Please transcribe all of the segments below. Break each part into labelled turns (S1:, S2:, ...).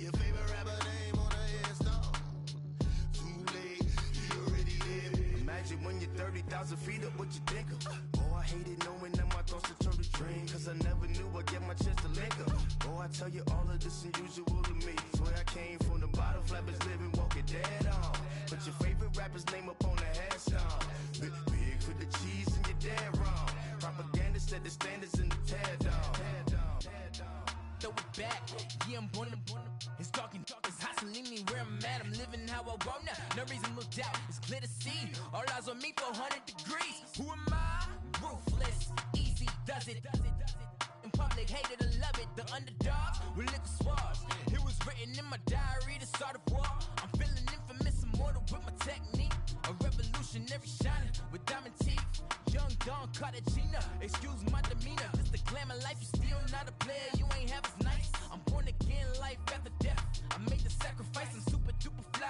S1: your favorite rapper name on a headstone. Too late, you already lived. Imagine when you're 30,000 feet up, what you think of? Oh, I hated knowing that my thoughts would turn to dream, cause I never knew I'd get my chance to link up. Oh, I tell you all of this unusual to me. Swear I came from the bottom, flappers living, walking dead on. Put your favorite rapper's name up on the headstone. Big for the cheese and you're dead wrong. Propaganda set the standards in the tear down.
S2: Throw it back, yeah, I'm born to it's talking, it's hustling me where I'm at. I'm living how I want now. No reason to doubt, it's clear to see. All eyes on me, 400 degrees. Who am I? Ruthless, easy, does it. In public, hated or love it. The underdogs with liquor swabs. It was written in my diary, the start of war. I'm feeling infamous, immortal with my technique. A revolutionary shining with diamond teeth. Young Don Cartagena, excuse my demeanor. This the glamour life, you still not a player, you ain't half as nice. I'm born again, life after death. I made the sacrifice, I'm super duper fly.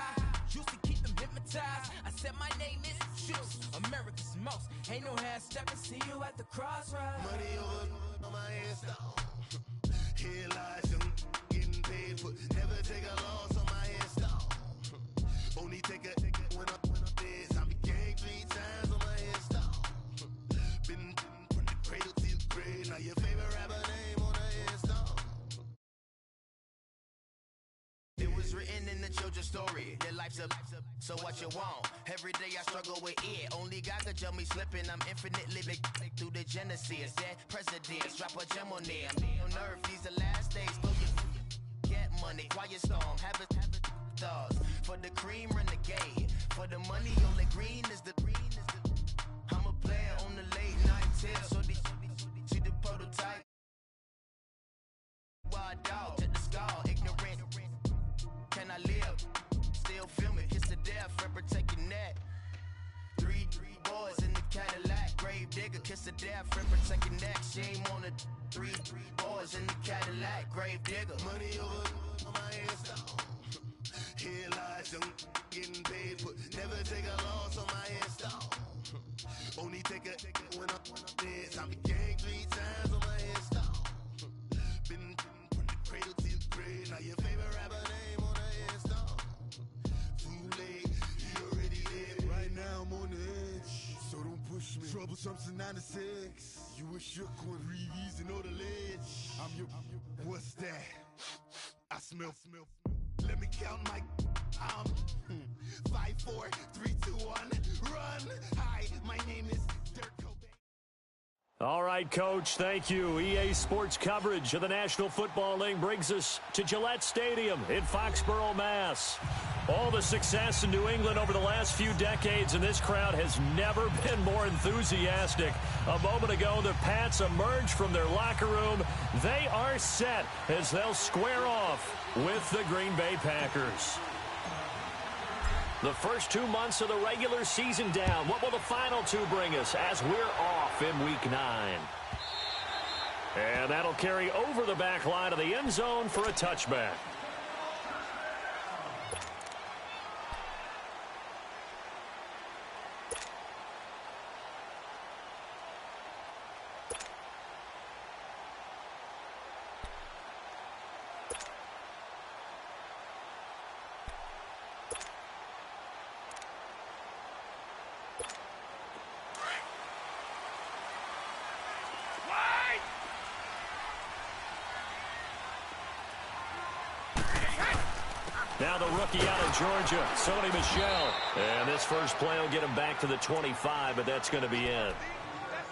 S2: Used to keep them hypnotized. I said my name is Juice, America's most. Ain't no half stepping, see you at the crossroads.
S1: Money over on my headstone. Here lies young, getting paid for. Never take a loss on my headstone. Only take a when I'm dead. I be gang 3 times on my headstone. Been from the cradle to the grave. Now your favorite rapper name on a headstone. It was written in the children's story. Their life's up, so what you want? Every day I struggle with it. Only God could jump me slipping. I'm infinitely big through the genesis. Dead presidents, drop a gem on there. On earth, these the last days. Throw your get money, quiet storm. Have it stars. For the cream, renegade. For the money, only green is the I'm a player on the late night tip. So they see the prototype. Wild dog to the skull, ignorant. Can I live? Still feel me. Kiss the death, ripper take your neck. Three boys in the Cadillac. Grave digger, kiss the death, ripper take your neck. Shame on the three boys in the Cadillac. Grave digger. Money over on my headstone. Here lies young, getting paid for. Never take a loss on my headstone. Only take a when I'm dead. I be gang 3 times on my headstone. Been from the cradle to the grave. Now your favorite rapper name on a headstone. Too late, you already dead. Right now I'm on the edge, so don't push me. Troublesome to 9 to 6. You a shook one, breathe and know the ledge. I'm your, what's that? I smell. Let me count my. I'm 5, 4, 3, 2, 1. Run. Hi, my name is Dirk Cobain.
S3: All right, Coach, thank you. EA Sports coverage of the National Football League brings us to Gillette Stadium in Foxborough, Mass. All the success in New England over the last few decades, and this crowd has never been more enthusiastic. A moment ago, the Pats emerged from their locker room. They are set as they'll square off with the Green Bay Packers. The first 2 months of the regular season down. What will the final 2 bring us as we're off in Week 9? And that'll carry over the back line of the end zone for a touchback. Now the rookie out of Georgia, Sony Michel. And this first play will get him back to the 25, but that's going to be it.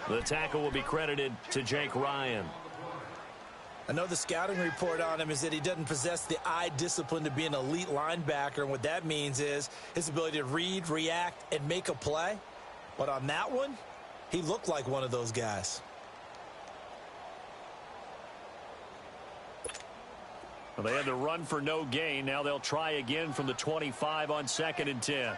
S3: The tackle will be credited to Jake Ryan.
S4: I know the scouting report on him is that he doesn't possess the eye discipline to be an elite linebacker, and what that means is his ability to read, react, and make a play. But on that one, he looked like one of those guys.
S3: Well, they had to run for no gain. Now they'll try again from the 25 on 2nd and 10.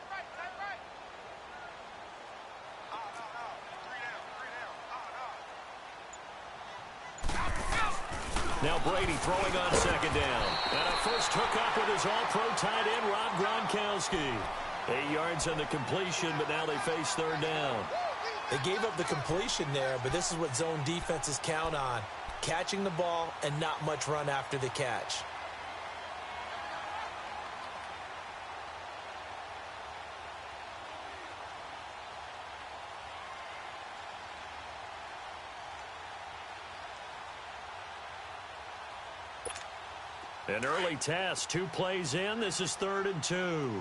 S3: Now Brady throwing on 2nd down. And a first hookup with his all-pro tight end, Rob Gronkowski. 8 yards on the completion, but now they face 3rd down.
S4: They gave up the completion there, but this is what zone defenses count on. Catching the ball and not much run after the catch.
S3: An early test, 2 plays in. This is 3rd and 2.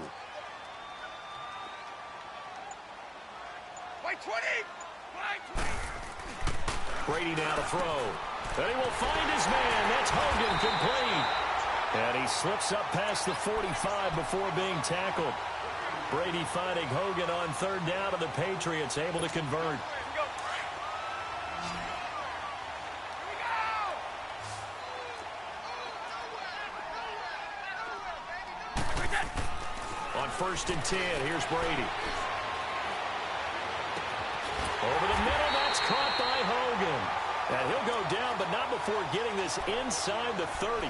S3: Brady now to throw. And he will find his man. That's Hogan, complete. And he slips up past the 45 before being tackled. Brady finding Hogan on 3rd down, and the Patriots able to convert. On 1st and 10, here's Brady. Over the middle, that's caught by Hogan. And he'll go down, but not before getting this inside the 30.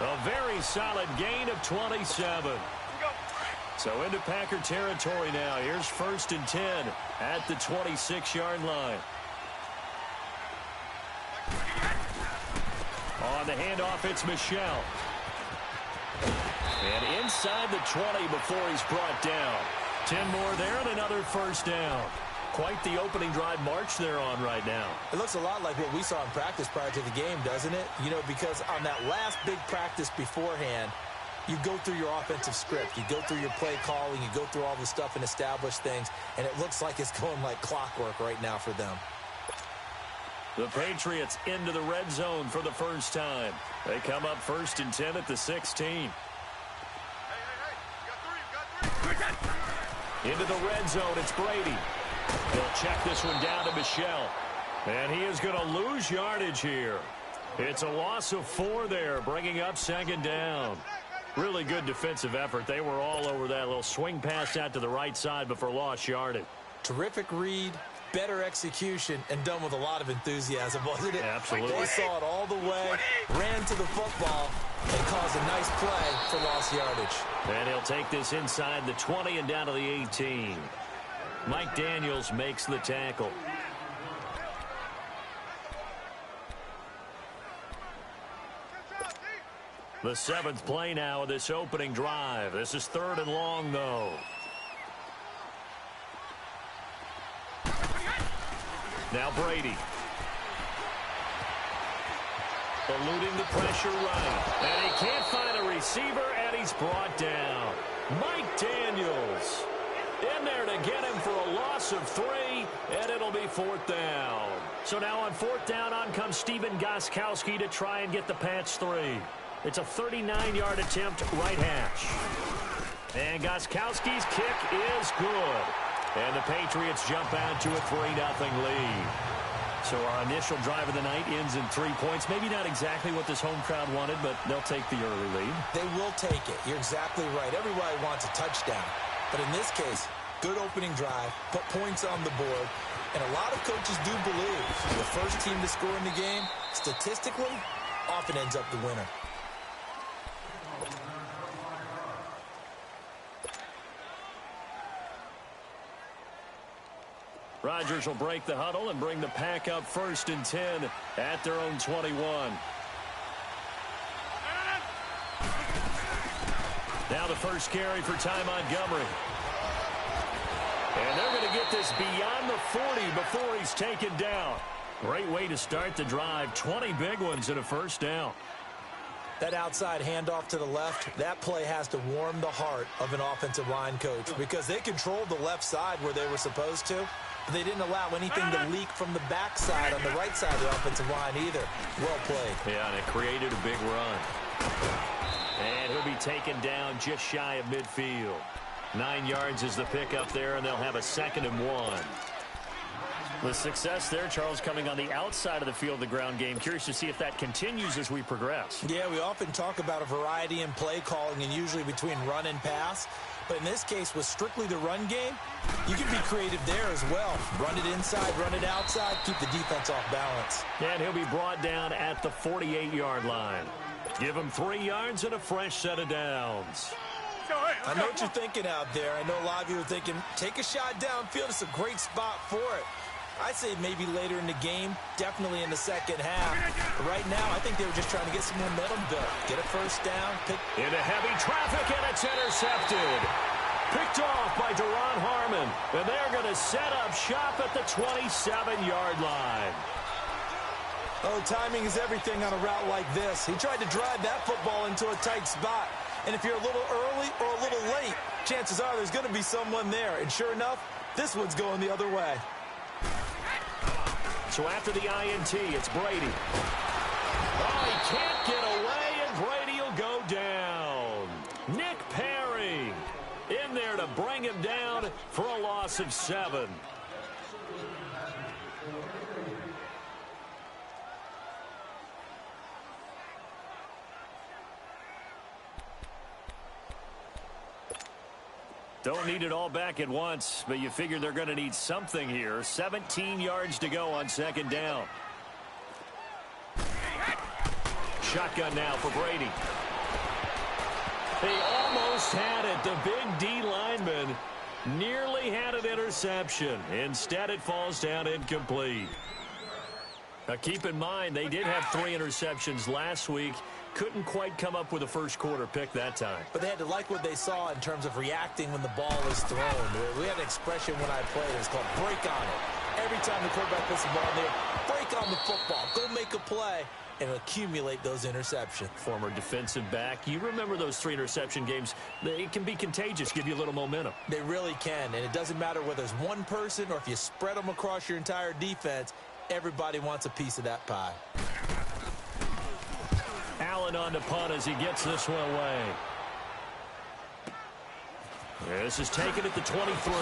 S3: A very solid gain of 27. So into Packer territory now. Here's 1st and 10 at the 26-yard line. On the handoff, it's Michel. And inside the 20 before he's brought down. 10 more there and another 1st down. Quite the opening drive march they're on right now.
S4: It looks a lot like what we saw in practice prior to the game, doesn't it? You know, because on that last big practice beforehand, you go through your offensive script. You go through your play calling. You go through all the stuff and establish things. And it looks like it's going like clockwork right now for them.
S3: The Patriots into the red zone for the first time. They come up 1st and 10 at the 16. Into the red zone, it's Brady. He'll check this one down to Michel. And he is going to lose yardage here. It's a loss of 4 there, bringing up 2nd down. Really good defensive effort. They were all over that little swing pass out to the right side before lost yardage.
S4: Terrific read, better execution, and done with a lot of enthusiasm, wasn't it?
S3: Absolutely.
S4: They saw it all the way, ran to the football, and caused a nice play for lost yardage.
S3: And he'll take this inside the 20 and down to the 18. Mike Daniels makes the tackle. The 7th play now of this opening drive. This is 3rd and long, though. Now Brady. Eluding the pressure right. And he can't find a receiver, and he's brought down. Mike Daniels in there to get him for a loss of 3, and it'll be 4th down. So now on 4th down, on comes Stephen Gostkowski to try and get the Pats 3. It's a 39-yard attempt, right hash. And Gostkowski's kick is good. And the Patriots jump out to a 3-0 lead. So our initial drive of the night ends in 3 points. Maybe not exactly what this home crowd wanted, but they'll take the early lead.
S4: They will take it. You're exactly right. Everybody wants a touchdown. But in this case, good opening drive, put points on the board, and a lot of coaches do believe the first team to score in the game, statistically, often ends up the winner.
S3: Rodgers will break the huddle and bring the Pack up 1st and 10 at their own 21. Now the first carry for Ty Montgomery. And they're going to get this beyond the 40 before he's taken down. Great way to start the drive. 20 big ones and a 1st down.
S4: That outside handoff to the left, that play has to warm the heart of an offensive line coach because they controlled the left side where they were supposed to. But they didn't allow anything to leak from the backside on the right side of the offensive line either. Well played.
S3: Yeah, and it created a big run. And he'll be taken down just shy of midfield. 9 yards is the pickup there, and they'll have a 2nd and 1. The success there, Charles, coming on the outside of the field, the ground game. Curious to see if that continues as we progress.
S4: Yeah, we often talk about a variety in play calling and usually between run and pass. But in this case, with strictly the run game, you can be creative there as well. Run it inside, run it outside, keep the defense off balance.
S3: And he'll be brought down at the 48-yard line. Give him 3 yards and a fresh set of downs.
S4: I know what you're thinking out there. I know a lot of you are thinking, take a shot downfield. It's a great spot for it. I'd say maybe later in the game, definitely in the second half. But right now, I think they were just trying to get some momentum built. Get a 1st down.
S3: Into heavy traffic, and it's intercepted. Picked off by Deron Harmon. And they're going to set up shop at the 27-yard line.
S4: Oh, timing is everything on a route like this. He tried to drive that football into a tight spot. And if you're a little early or a little late, chances are there's going to be someone there. And sure enough, this one's going the other way.
S3: So after the INT, it's Brady. Oh, he can't get away, and Brady will go down. Nick Perry in there to bring him down for a loss of 7. Don't need it all back at once, but you figure they're going to need something here. 17 yards to go on second down. Shotgun now for Brady. He almost had it. The big D lineman nearly had an interception. Instead, it falls down incomplete. Now, keep in mind, they did have 3 interceptions last week. Couldn't quite come up with a first quarter pick that time.
S4: But they had to like what they saw in terms of reacting when the ball is thrown. We had an expression when I played. It's called break on it. Every time the quarterback puts the ball in there, break on the football. Go make a play and accumulate those interceptions.
S3: Former defensive back. You remember those 3 interception games. They can be contagious, give you a little momentum.
S4: They really can, and it doesn't matter whether it's one person or if you spread them across your entire defense. Everybody wants a piece of that pie.
S3: Allen on the punt as he gets this one away. This is taken at the 23.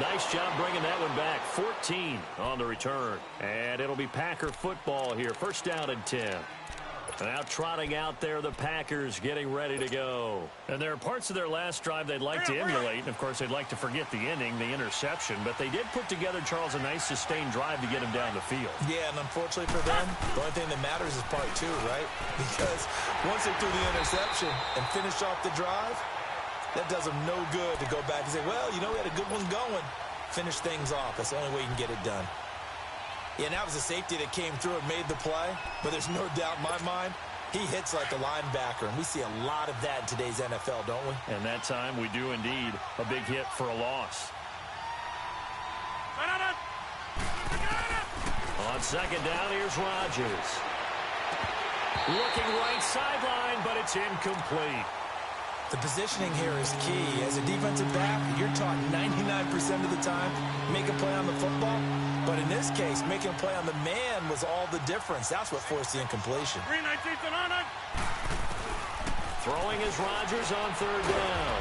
S3: Nice job bringing that one back. 14 on the return. And it'll be Packer football here. First down and 10. Now trotting out there, the Packers getting ready to go. And there are parts of their last drive they'd like to emulate. And, of course, they'd like to forget the inning, the interception. But they did put together, Charles, a nice sustained drive to get him down the field.
S4: Yeah, and unfortunately for them, the only thing that matters is part 2, right? Because once they threw the interception and finished off the drive, that does them no good to go back and say, well, you know, we had a good one going. Finish things off. That's the only way you can get it done. Yeah, and that was a safety that came through and made the play. But there's no doubt in my mind, he hits like a linebacker. And we see a lot of that in today's NFL, don't we?
S3: And that time we do indeed. A big hit for a loss. On second down, here's Rodgers. Looking right sideline, but it's incomplete.
S4: The positioning here is key. As a defensive back, you're taught 99% of the time, make a play on the football. But in this case, making a play on the man was all the difference. That's what forced the incompletion.
S3: Throwing is Rodgers on third down.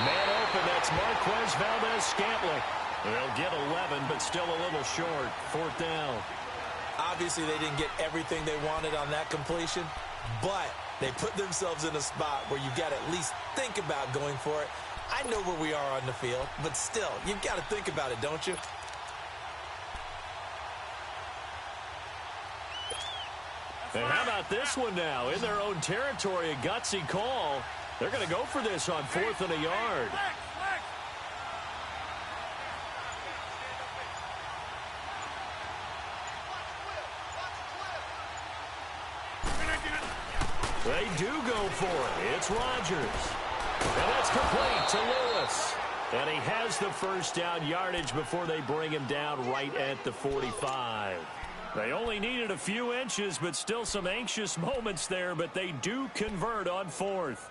S3: Man open, that's Marquez Valdez-Scantling. They'll get 11, but still a little short. Fourth down.
S4: Obviously, they didn't get everything they wanted on that completion, but they put themselves in a spot where you've got to at least think about going for it. I know where we are on the field, but still, you've got to think about it, don't you?
S3: And how about this one now? In their own territory, a gutsy call. They're going to go for this on 4th and a yard. They do go for it. It's Rodgers. And that's complete to Lewis. And he has the first down yardage before they bring him down right at the 45. They only needed a few inches, but still some anxious moments there, but they do convert on 4th.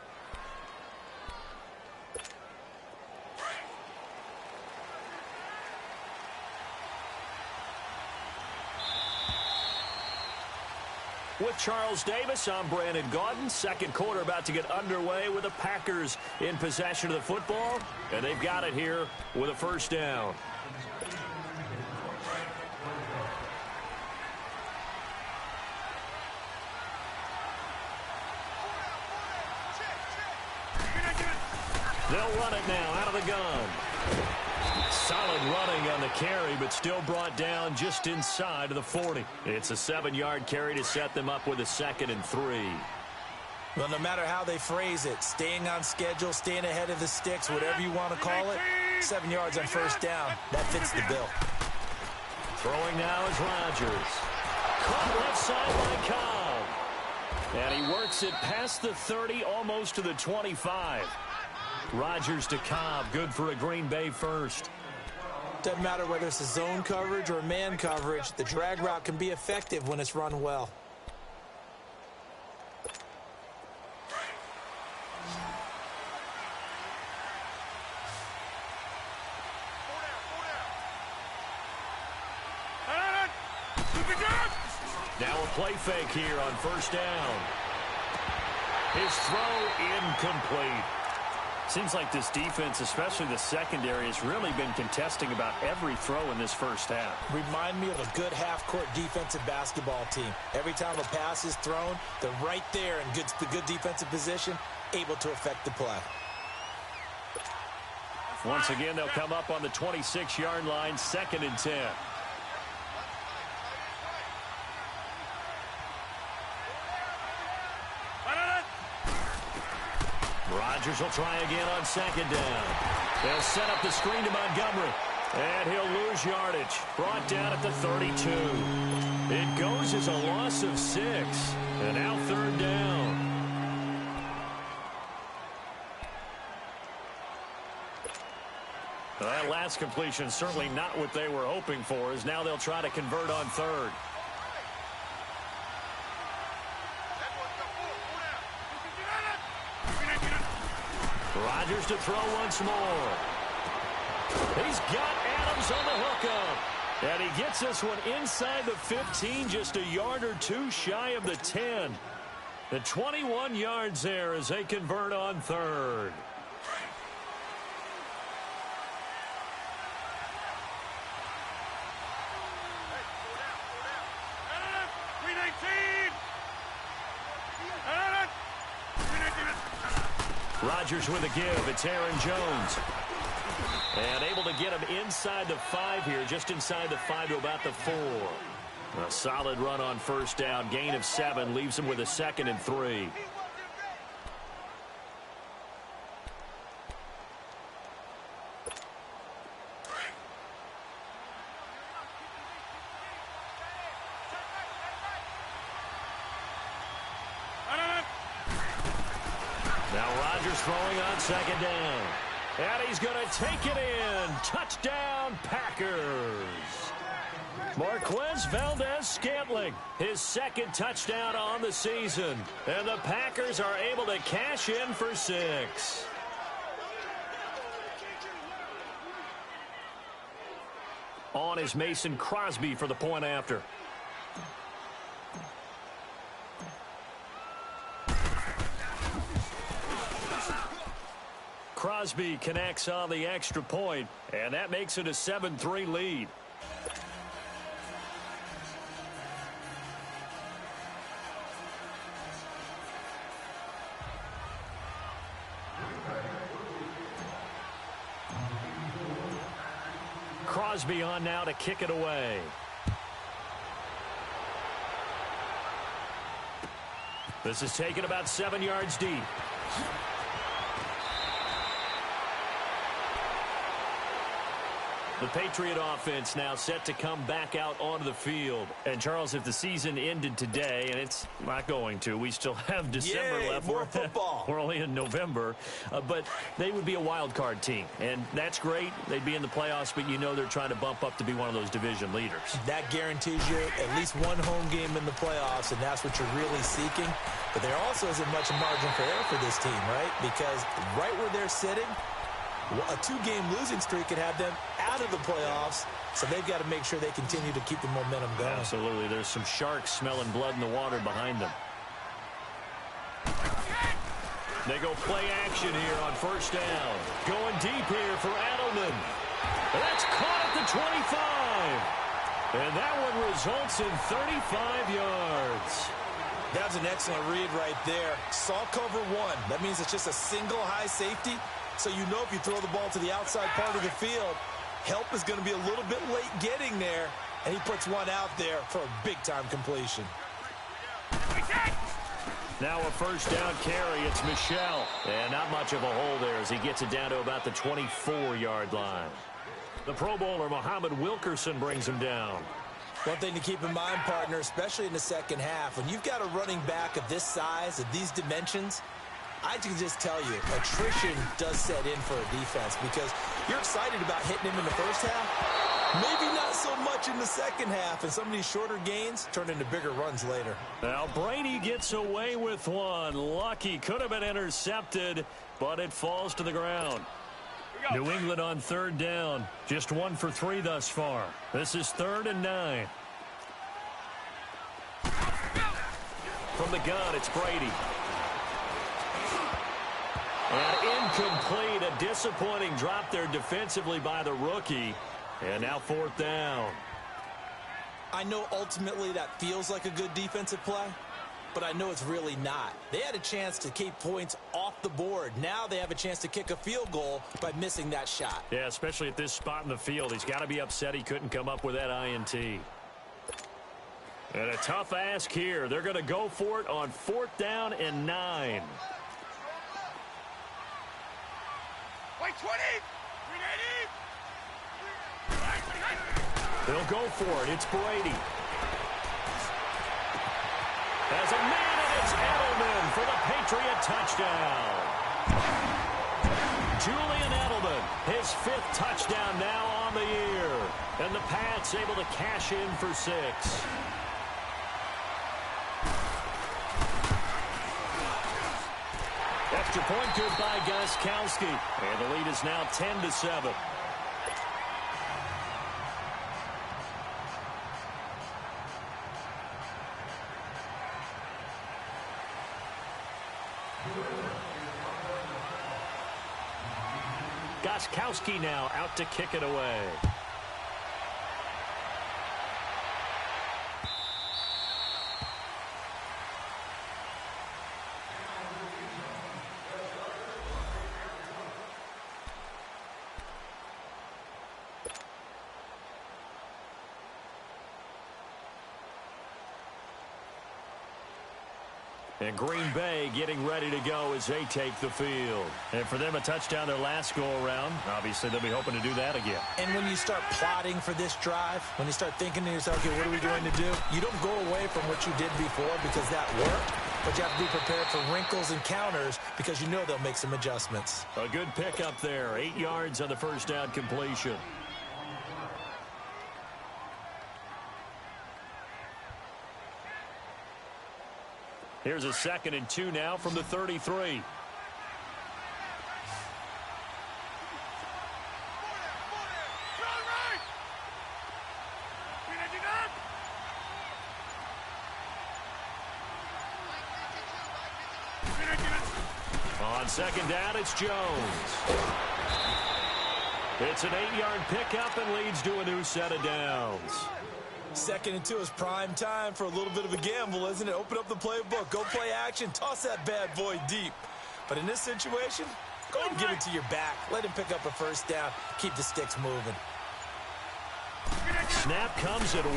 S3: With Charles Davis, I'm Brandon Gaudin. Second quarter about to get underway with the Packers in possession of the football, and they've got it here with a first down. They'll run it now out of the gun. Solid running on the carry, but still brought down just inside of the 40. It's a 7-yard carry to set them up with a 2nd and 3.
S4: Well, no matter how they phrase it, staying on schedule, staying ahead of the sticks, whatever you want to call it, 7 yards on first down, that fits the bill.
S3: Throwing now is Rodgers. Caught left side by Cobb. And he works it past the 30, almost to the 25. Rodgers to Cobb, good for a Green Bay first.
S4: Doesn't matter whether it's a zone coverage or man coverage, the drag route can be effective when it's run well.
S3: Now a play fake here on first down. His throw incomplete. Seems like this defense, especially the secondary, has really been contesting about every throw in this first half.
S4: Remind me of a good half-court defensive basketball team. Every time a pass is thrown, they're right there in the good defensive position, able to affect the play.
S3: Once again, they'll come up on the 26-yard line, 2nd and 10. Rodgers will try again on 2nd down. They'll set up the screen to Montgomery. And he'll lose yardage. Brought down at the 32. It goes as a loss of 6. And now 3rd down. That last completion certainly not what they were hoping for, as now they'll try to convert on 3rd. Rodgers to throw once more. He's got Adams on the hookup. And he gets this one inside the 15, just a yard or two shy of the 10. The 21 yards there as they convert on 3rd. Rodgers with a give. It's Aaron Jones. And able to get him inside the 5 here, just inside the 5 to about the 4. A solid run on first down. Gain of 7 leaves him with a 2nd and 3. Now Rodgers throwing on 2nd down. And he's going to take it in. Touchdown, Packers. Marquez Valdez-Scantling, his 2nd touchdown on the season. And the Packers are able to cash in for 6. On is Mason Crosby for the point after. Crosby connects on the extra point, and that makes it a 7-3 lead. Crosby on now to kick it away. This is taken about 7 yards deep. The Patriot offense now set to come back out onto the field. And, Charles, if the season ended today, and it's not going to, we still have December left.
S4: More football.
S3: We're only in November. But they would be a wild card team. And that's great. They'd be in the playoffs, but you know they're trying to bump up to be one of those division leaders. That
S4: guarantees you at least one home game in the playoffs, and that's what you're really seeking. But there also isn't much margin for error for this team, right? Because right where they're sitting, a 2-game losing streak could have them out of the playoffs, so they've got to make sure they continue to keep the momentum going. Absolutely. There's some sharks smelling blood in the water behind them. They go play action here on first down. Going deep here for Adelman. That's caught at the 25. And that one results in 35 yards. That's an excellent read right there. Saw cover 1. That means it's just a single high safety. So you know if you throw the ball to the outside part of the field, help is going to be a little bit late getting there. And he puts one out there for a big-time completion. Now a first down carry. It's Michel. And not much of a hole there as he gets it down to about the 24-yard line. The Pro Bowler, Muhammad Wilkerson, brings him down. One thing to keep in mind, partner, especially in the second half, when you've got a running back of this size, of these dimensions, I can just tell you, attrition does set in for a defense because You're excited about hitting him in the first half. Maybe not so much in the second half, and some of these shorter gains turn into bigger runs later.
S3: Now Brady gets away with one. Lucky, could have been intercepted, but it falls to the ground. New England on third down. Just 1 for 3 thus far. This is 3rd and 9. From the gun, it's Brady. And incomplete. A disappointing drop there defensively by the rookie. And now 4th down.
S4: I know ultimately that feels like a good defensive play, but I know it's really not. They had a chance to keep points off the board. Now they have a chance to kick a field goal by missing that shot.
S3: Yeah, especially at this spot in the field. He's got to be upset he couldn't come up with that INT. And a tough ask here. They're going to go for it on 4th down and 9.
S5: Wait, 20!
S3: They'll go for it. It's Brady. As a man, and it's Edelman for the Patriot touchdown. Julian Edelman, his 5th touchdown now on the year. And the Pats able to cash in for 6. Extra point good by Gostkowski. And the lead is now 10-7. Gostkowski now out to kick it away. And Green Bay getting ready to go as they take the field. And for them, a touchdown their last go-around. Obviously, they'll be hoping to do that again.
S4: And when you start plotting for this drive, when you start thinking to yourself, okay, what are we going to do? You don't go away from what you did before because that worked, but you have to be prepared for wrinkles and counters because you know they'll make some adjustments.
S3: A good pickup there. 8 yards on the first down completion. Here's a 2nd and 2 now from the 33. On 2nd down, it's Jones. It's an 8-yard pickup and leads to a new set of downs.
S4: 2nd and 2 is prime time for a little bit of a gamble, isn't it? Open up the playbook, go play action, toss that bad boy deep. But in this situation, go ahead and give it to your back. Let him pick up a first down. Keep the sticks moving.
S3: Snap comes at 1.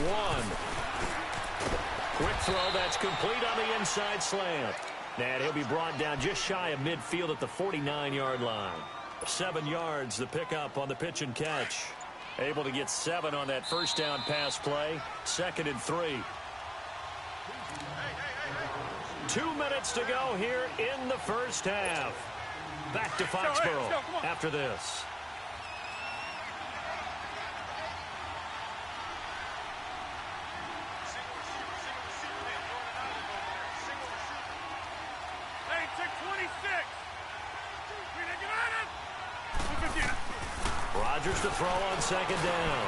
S3: Quick throw that's complete on the inside slant. And he'll be brought down just shy of midfield at the 49-yard line. 7 yards, the pickup on the pitch and catch. Able to get 7 on that first down pass play. 2nd and 3. 2 minutes to go here in the first half. Back to Foxborough after this. Rodgers to throw on 2nd down.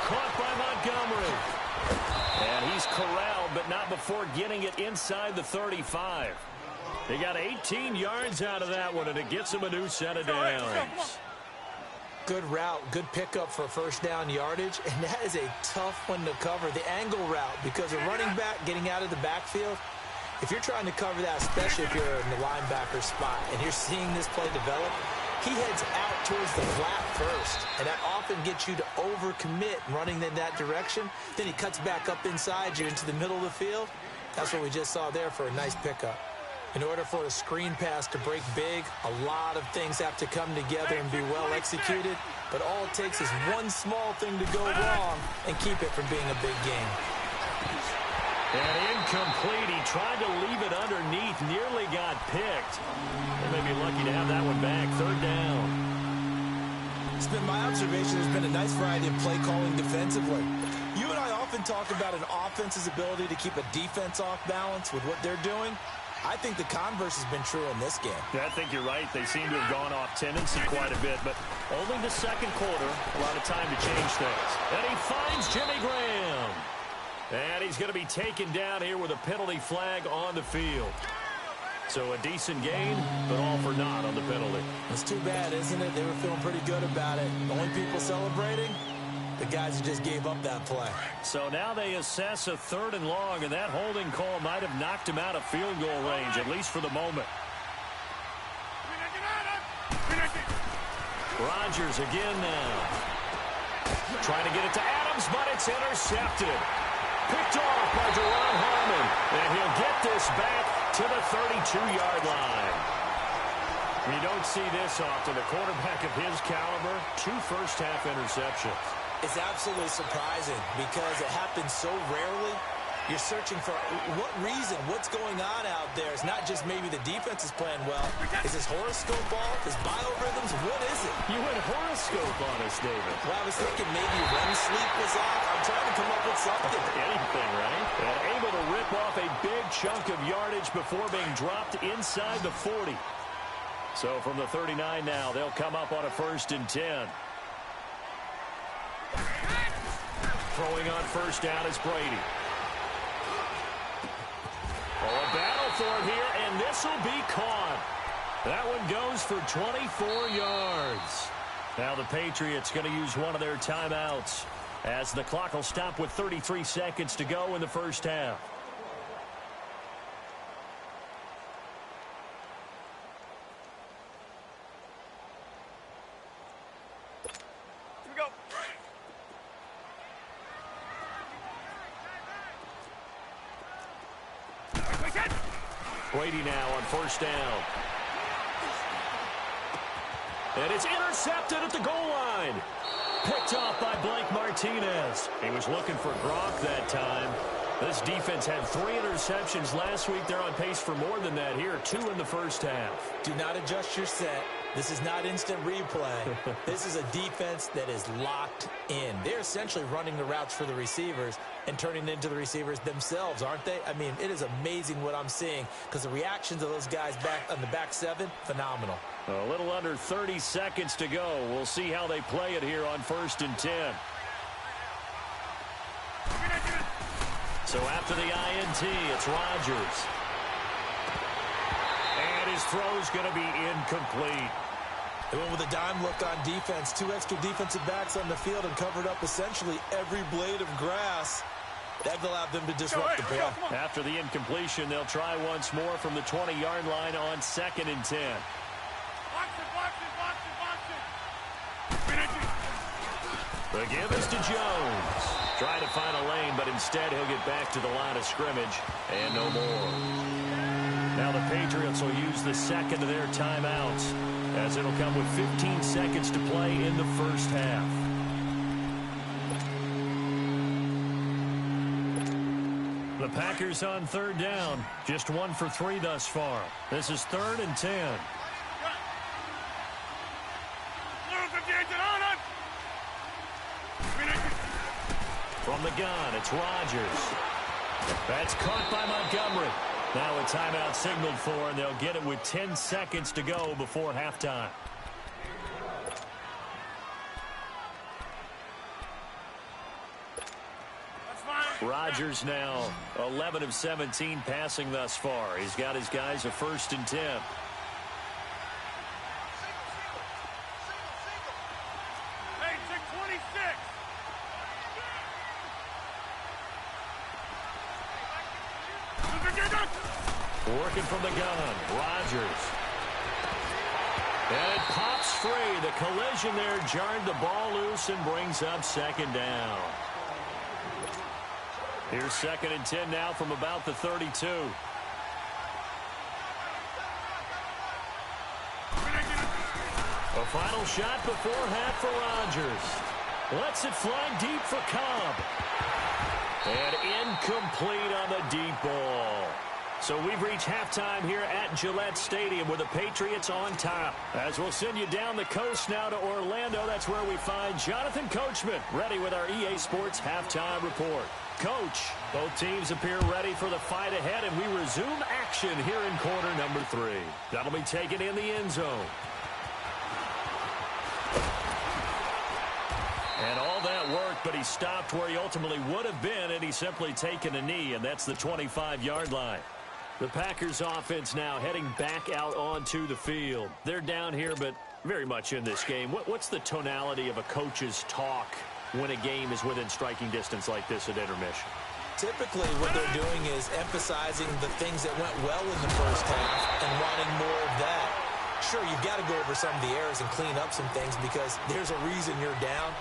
S3: Caught by Montgomery. And he's corralled, but not before getting it inside the 35. They got 18 yards out of that one, and it gets him a new set of downs.
S4: Good route, good pickup for first down yardage, and that is a tough one to cover. The angle route, because a running back getting out of the backfield, if you're trying to cover that, especially if you're in the linebacker spot, and you're seeing this play develop, he heads out towards the flat first, and that often gets you to overcommit running in that direction. Then he cuts back up inside you into the middle of the field. That's what we just saw there for a nice pickup. In order for a screen pass to break big, a lot of things have to come together and be well executed, but all it takes is one small thing to go wrong and keep it from being a big game.
S3: And incomplete. He tried to leave it underneath, nearly got picked. They may be lucky to have that one back. 3rd down.
S4: It's been my observation there's been a nice variety of play calling defensively. You and I often talk about an offense's ability to keep a defense off balance with what they're doing. I think the converse has been true in this game.
S3: Yeah, I think you're right. They seem to have gone off tendency quite a bit, but only the second quarter, a lot of time to change things. And he finds Jimmy Graham. And he's going to be taken down here with a penalty flag on the field. So a decent gain, but all for naught on the penalty.
S4: It's too bad, isn't it? They were feeling pretty good about it. The only people celebrating, the guys who just gave up that play.
S3: So now they assess a 3rd and long, and that holding call might have knocked him out of field goal range, at least for the moment. Rodgers again now. Trying to get it to Adams, but it's intercepted. Picked off by Deron Harmon, and he'll get this back to the 32-yard line. You don't see this often. A quarterback of his caliber, 2 first-half interceptions.
S4: It's absolutely surprising because it happens so rarely. You're searching for what reason, what's going on out there. It's not just maybe the defense is playing well. Is this horoscope ball? Is biorhythms? What is it?
S3: You went horoscope on us, David.
S4: Well, I was thinking maybe REM sleep was off. I'm trying to come up with something.
S3: Anything, right? And able to rip off a big chunk of yardage before being dropped inside the 40. So from the 39 now, they'll come up on a 1st and 10. Throwing on 1st down is Brady. Oh, a battle for it here, and this will be caught. That one goes for 24 yards. Now the Patriots going to use one of their timeouts as the clock will stop with 33 seconds to go in the first half. Brady now on 1st down. And it's intercepted at the goal line. Picked off by Blake Martinez. He was looking for Gronk that time. This defense had 3 interceptions last week. They're on pace for more than that here. 2 in the first half.
S4: Do not adjust your set. This is not instant replay. This is a defense that is locked in. They're essentially running the routes for the receivers and turning it into the receivers themselves, aren't they? I mean, it is amazing what I'm seeing because the reactions of those guys back on the back 7, phenomenal.
S3: A little under 30 seconds to go. We'll see how they play it here on 1st and 10. So after the INT, it's Rodgers. And his throw's going to be incomplete.
S4: They went with a dime look on defense. 2 extra defensive backs on the field and covered up essentially every blade of grass. That allowed them to disrupt the play.
S3: After the incompletion, they'll try once more from the 20-yard line on 2nd and 10. The give is to Jones. Trying to find a lane, but instead he'll get back to the line of scrimmage and no more. Now the Patriots will use the 2nd of their timeouts as it'll come with 15 seconds to play in the first half. The Packers on 3rd down. Just 1 for 3 thus far. This is 3rd and 10. From the gun, it's Rodgers. That's caught by Montgomery. Now a timeout signaled for, and they'll get it with 10 seconds to go before halftime. Rodgers now 11 of 17 passing thus far. He's got his guys a 1st and 10. Working from the gun, Rodgers. And it pops free. The collision there jarred the ball loose and brings up 2nd down. Here's 2nd and 10 now from about the 32. A final shot before half for Rodgers. Lets it fly deep for Cobb. And incomplete on the deep ball. So we've reached halftime here at Gillette Stadium with the Patriots on top. As we'll send you down the coast now to Orlando, that's where we find Jonathan Coachman ready with our EA Sports halftime report. Coach, both teams appear ready for the fight ahead, and we resume action here in quarter number 3. That'll be taken in the end zone. And all that worked, but he stopped where he ultimately would have been, and he's simply taken a knee, and that's the 25-yard line. The Packers offense now heading back out onto the field. They're down here, but very much in this game. What's the tonality of a coach's talk when a game is within striking distance like this at intermission?
S4: Typically, what they're doing is emphasizing the things that went well in the first half and wanting more of that. Sure, you've got to go over some of the errors and clean up some things because there's a reason you're down.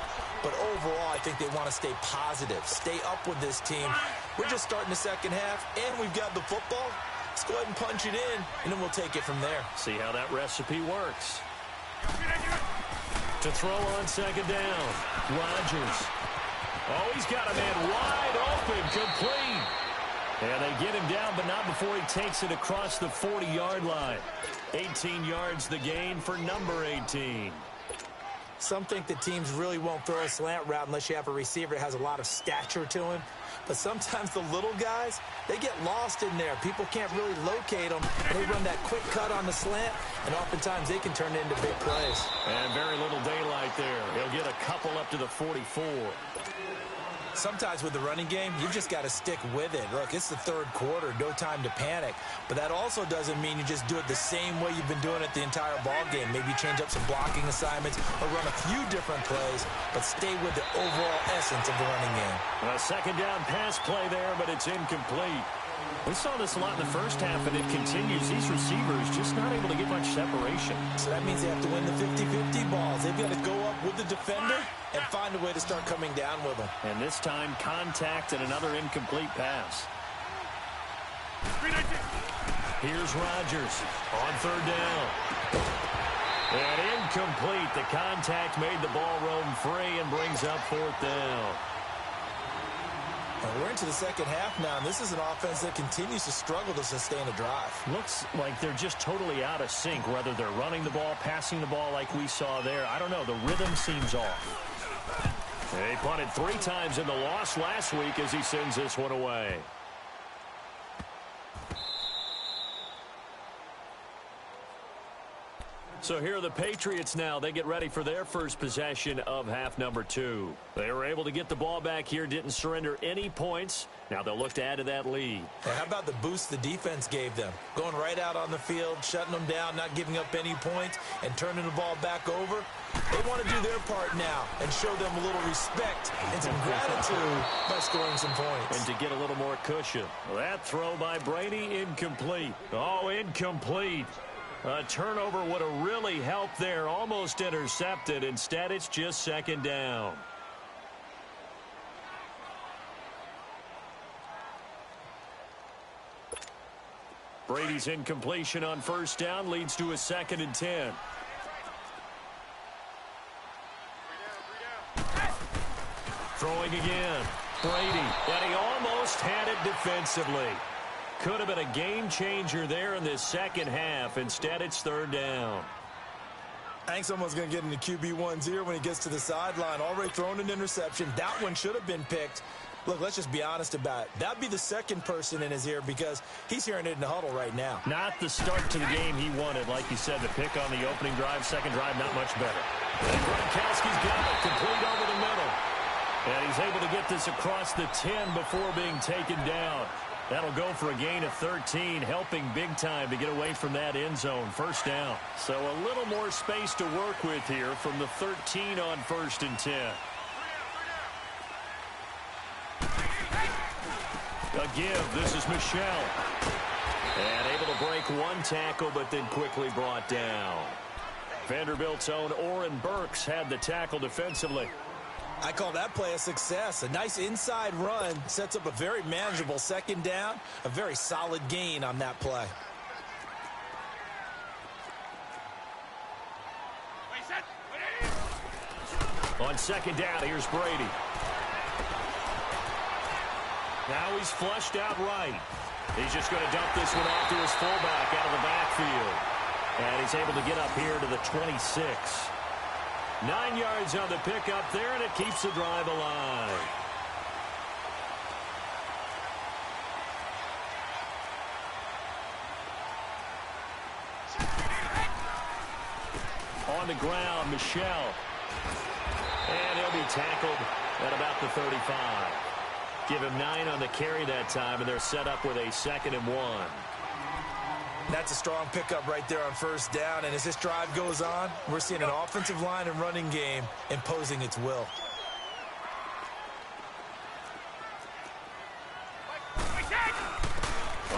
S4: But overall, I think they want to stay positive, stay up with this team. We're just starting the second half, and we've got the football. Let's go ahead and punch it in, and then we'll take it from there.
S3: See how that recipe works. To throw on second down, Rodgers. Oh, he's got a man wide open, complete. And they get him down, but not before he takes it across the 40-yard line. 18 yards the gain for number 18.
S4: Some think that teams really won't throw a slant route unless you have a receiver that has a lot of stature to him. But sometimes the little guys, they get lost in there. People can't really locate them. And they run that quick cut on the slant, and oftentimes they can turn it into big plays.
S3: And very little daylight there. He'll get a couple up to the 44.
S4: Sometimes with the running game, you've just got to stick with it. Look, it's the third quarter, no time to panic. But that also doesn't mean you just do it the same way you've been doing it the entire ball game. Maybe change up some blocking assignments or run a few different plays, but stay with the overall essence of the running game.
S3: A second down pass play there, but it's incomplete. We saw this a lot in the first half, and it continues. These receivers just not able to get much separation.
S4: So that means they have to win the 50-50 balls. They've got to go up with the defender and find a way to start coming down with them.
S3: And this time, contact and another incomplete pass. Here's Rodgers on third down. And incomplete. The contact made the ball roam free and brings up fourth down.
S4: And we're into the second half now, and this is an offense that continues to struggle to sustain a drive.
S3: Looks like they're just totally out of sync, whether they're running the ball, passing the ball like we saw there. I don't know. The rhythm seems off. They punted 3 times in the loss last week as he sends this one away. So here are the Patriots now. They get ready for their first possession of half number 2. They were able to get the ball back here, didn't surrender any points. Now they'll look to add to that lead.
S4: And how about the boost the defense gave them? Going right out on the field, shutting them down, not giving up any points, and turning the ball back over. They want to do their part now and show them a little respect and some gratitude by scoring some points.
S3: And to get a little more cushion. That throw by Brady, incomplete. Oh, incomplete. A turnover would have really helped there. Almost intercepted. Instead, it's just second down. Brady's incompletion on first down leads to a 2nd and 10. Throwing again. Brady. And he almost had it defensively. Could have been a game changer there in this second half. Instead, it's third down.
S4: I think someone's going to get into QB1's ear when he gets to the sideline. Already thrown an interception. That one should have been picked. Look, let's just be honest about it. That'd be the second person in his ear because he's hearing it in the huddle right now.
S3: Not the start to the game he wanted. Like you said, the pick on the opening drive, second drive, not much better. And Gronkowski's got it, complete over the middle. And he's able to get this across the 10 before being taken down. That'll go for a gain of 13, helping big time to get away from that end zone. First down. So a little more space to work with here from the 13 on 1st and 10. A give. This is Michelle. And able to break one tackle, but then quickly brought down. Vanderbilt's own Oren Burks had the tackle defensively.
S4: I call that play a success. A nice inside run sets up a very manageable second down. A very solid gain on that play.
S3: On second down, here's Brady. Now he's flushed out right. He's just going to dump this one off to his fullback out of the backfield. And he's able to get up here to the 26. 9 yards on the pickup there, and it keeps the drive alive. On the ground, Michelle. And he'll be tackled at about the 35. Give him 9 on the carry that time, and they're set up with a 2nd and 1.
S4: That's a strong pickup right there on first down, and as this drive goes on, we're seeing an offensive line and running game imposing its will.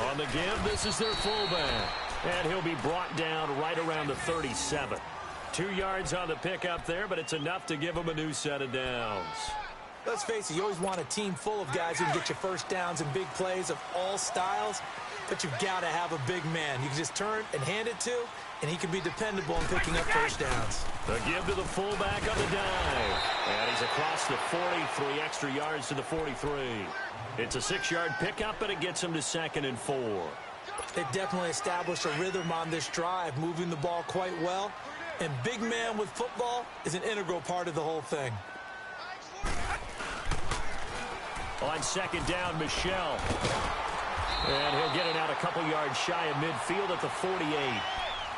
S3: On the give, this is their fullback, and he'll be brought down right around the 37. 2 yards on the pickup there, but it's enough to give him a new set of downs.
S4: Let's face it, you always want a team full of guys who can get you first downs and big plays of all styles, but you've got to have a big man you can just turn and hand it to, and he can be dependable in picking up first downs.
S3: The give to the fullback on the dive, and he's across the 40, 3 extra yards to the 43. It's a 6-yard pickup, but it gets him to 2nd and 4.
S4: They definitely established a rhythm on this drive, moving the ball quite well, and big man with football is an integral part of the whole thing.
S3: On 2nd down, Michelle. And he'll get it out a couple yards shy of midfield at the 48.